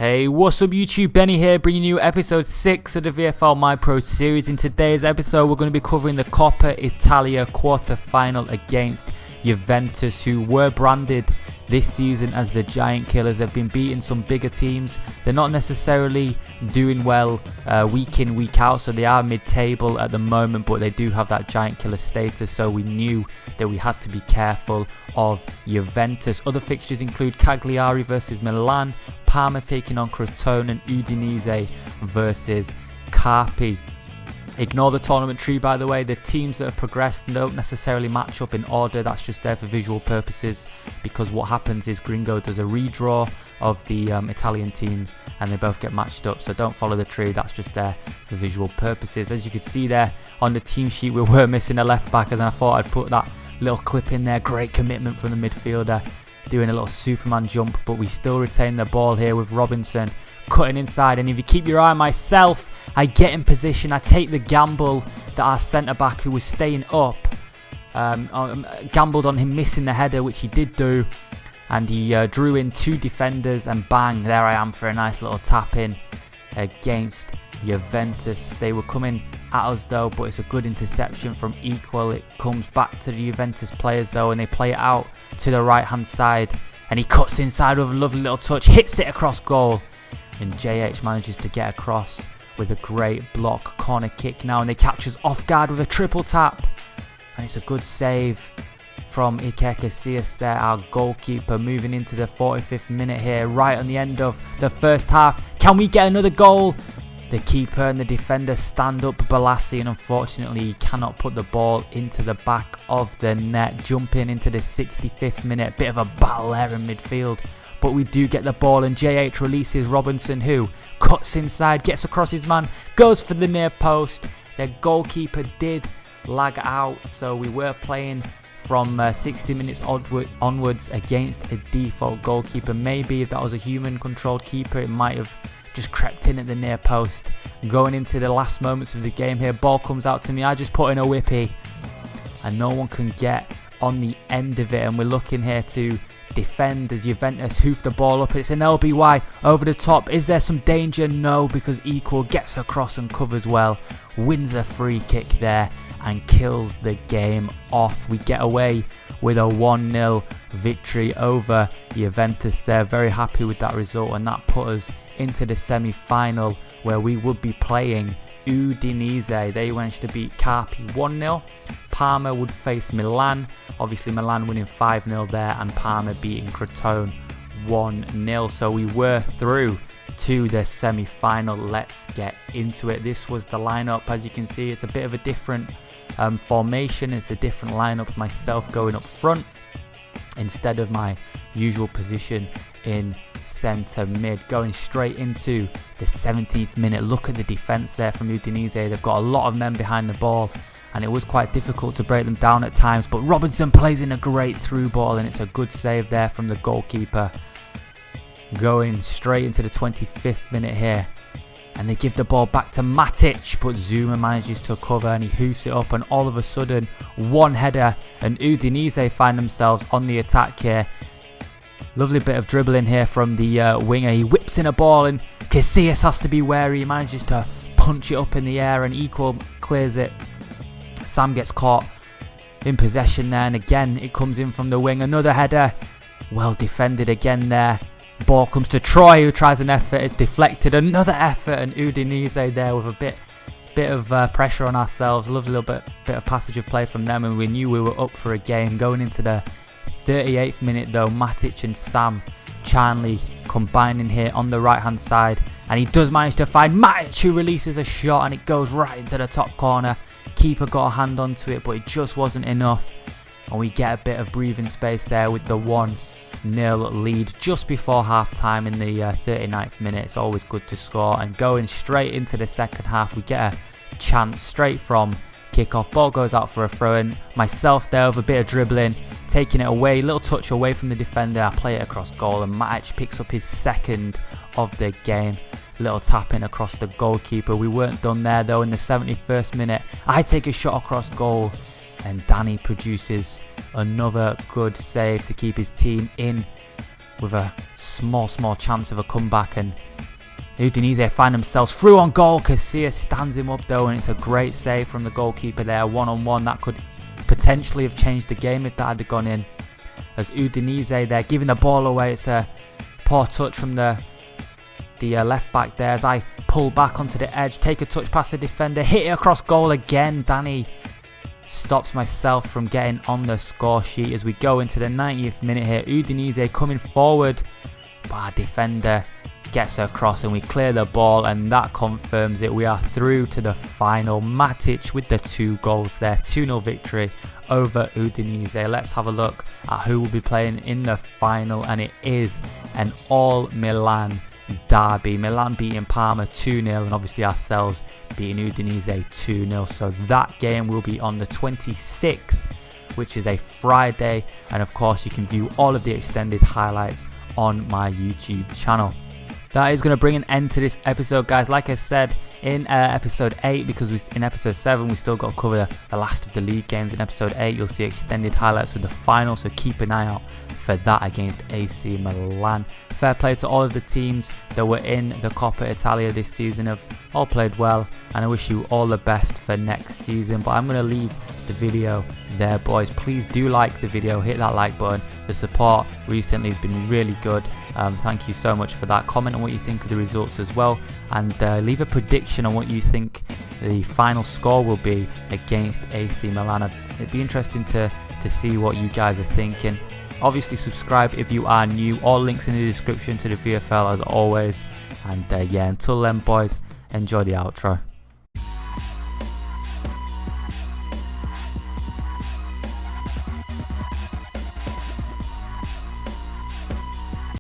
Hey, what's up YouTube? Benny here, bringing you episode 6 of the VFL My Pro series. In today's episode, we're going to be covering the Coppa Italia quarter-final against Juventus, who were branded this season as the Giant Killers. They've been beating some bigger teams. They're not necessarily doing well week in, week out, so they are mid-table at the moment, but they do have that Giant Killer status, so we knew that we had to be careful of Juventus. Other fixtures include Cagliari versus Milan, Parma taking on Crotone, and Udinese versus Carpi. Ignore the tournament tree, by the way. The teams that have progressed don't necessarily match up in order. That's just there for visual purposes, because what happens is Gringo does a redraw of the Italian teams and they both get matched up. So don't follow the tree. That's just there for visual purposes. As you can see there on the team sheet, we were missing a left back, and I thought I'd put that little clip in there. Great commitment from the midfielder, doing a little Superman jump, but we still retain the ball here with Robinson cutting inside. And if you keep your eye on myself, I get in position, I take the gamble that our centre-back, who was staying up, gambled on him missing the header, which he did do, and he drew in two defenders, and bang, there I am for a nice little tap-in against Juventus. They were coming at us though, but it's a good interception from Equal. It comes back to the Juventus players though, and they play it out to the right-hand side, and he cuts inside with a lovely little touch, hits it across goal, and JH manages to get across with a great block. Corner kick now, and they catch us off guard with a triple tap, and it's a good save from Iker Casillas there, our goalkeeper. Moving into the 45th minute here, right on the end of the first half. Can we get another goal? The keeper and the defender stand up Balassi, and unfortunately he cannot put the ball into the back of the net. Jumping into the 65th minute, bit of a battle there in midfield, but we do get the ball, and JH releases Robinson, who cuts inside, gets across his man, goes for the near post. Their goalkeeper did lag out, so we were playing from 60 minutes onwards against a default goalkeeper. Maybe if that was a human controlled keeper, it might have just crept in at the near post. Going into the last moments of the game here, ball comes out to me, I just put in a whippy, and no one can get on the end of it, and we're looking here to defend as Juventus hoof the ball up. It's an LBY over the top. Is there some danger? No, because Equal gets across and covers well, wins a free kick there and kills the game off. We get away with a 1-0 victory over Juventus there. Very happy with that result, and that put us into the semi-final, where we would be playing Udinese. They managed to beat Carpi 1-0. Parma would face Milan. Obviously Milan winning 5-0 there, and Parma beating Crotone 1-0. So we were through to the semi-final. Let's get into it. This was the lineup. As you can see, it's a bit of a different formation. It's a different lineup. Myself going up front instead of my usual position in centre mid. Going straight into the 17th minute. Look at the defence there from Udinese. They've got a lot of men behind the ball, and it was quite difficult to break them down at times, but Robinson plays in a great through ball, and it's a good save there from the goalkeeper. Going straight into the 25th minute here, and they give the ball back to Matic, but Zuma manages to cover, and he hoofs it up, and all of a sudden one header, and Udinese find themselves on the attack here. Lovely bit of dribbling here from the winger. He whips in a ball, and Casillas has to be wary. He manages to punch it up in the air, and Equal clears it. Sam gets caught in possession there, and again it comes in from the wing. Another header, well defended again there. Ball comes to Troy, who tries an effort. It's deflected. Another effort, and Udinese there with a bit of pressure on ourselves. A lovely little bit of passage of play from them, and we knew we were up for a game. Going into the 38th minute though, Matic and Sam Charnley combining here on the right hand side, and he does manage to find Matic, who releases a shot, and it goes right into the top corner. Keeper got a hand onto it, but it just wasn't enough, and we get a bit of breathing space there with the 1-0 lead just before half time in the 39th minute. It's always good to score, and going straight into the second half, we get a chance straight from kick-off. Ball goes out for a throw-in. Myself there with a bit of dribbling, taking it away, little touch away from the defender. I play it across goal, and Matic picks up his second of the game. Little tap in across the goalkeeper. We weren't done there though. In the 71st minute, I take a shot across goal, and Danny produces another good save to keep his team in with a small chance of a comeback, and Udinese find themselves through on goal. Casillas stands him up though, and it's a great save from the goalkeeper there. 1-on-1, that could potentially have changed the game if that had gone in. As Udinese, they're giving the ball away. It's a poor touch from the left back there as I pull back onto the edge, take a touch past the defender, hit it across goal again. Danny stops myself from getting on the score sheet as we go into the 90th minute here. Udinese coming forward, but our defender gets across and we clear the ball, and that confirms it. We are through to the final. Matic with the 2 goals there. 2-0 victory over Udinese. Let's have a look at who will be playing in the final, and it is an all Milan derby. Milan beating Parma 2-0, and obviously ourselves beating Udinese 2-0. So that game will be on the 26th, which is a Friday, and of course you can view all of the extended highlights on my YouTube channel. That is going to bring an end to this episode, guys. Like I said in episode 8, because in episode 7 we still got to cover the last of the league games. In episode 8 you'll see extended highlights of the final, so keep an eye out for that against AC Milan. Fair play to all of the teams that were in the Coppa Italia this season, have all played well, and I wish you all the best for next season. But I'm going to leave the video there, boys. Please do like the video, hit that like button. The support recently has been really good. Thank you so much for that. Comment on what you think of the results as well, and leave a prediction on what you think the final score will be against AC Milan. It'd be interesting to see what you guys are thinking. Obviously subscribe if you are new. All links in the description to the VFL as always. And yeah, until then, boys, enjoy the outro.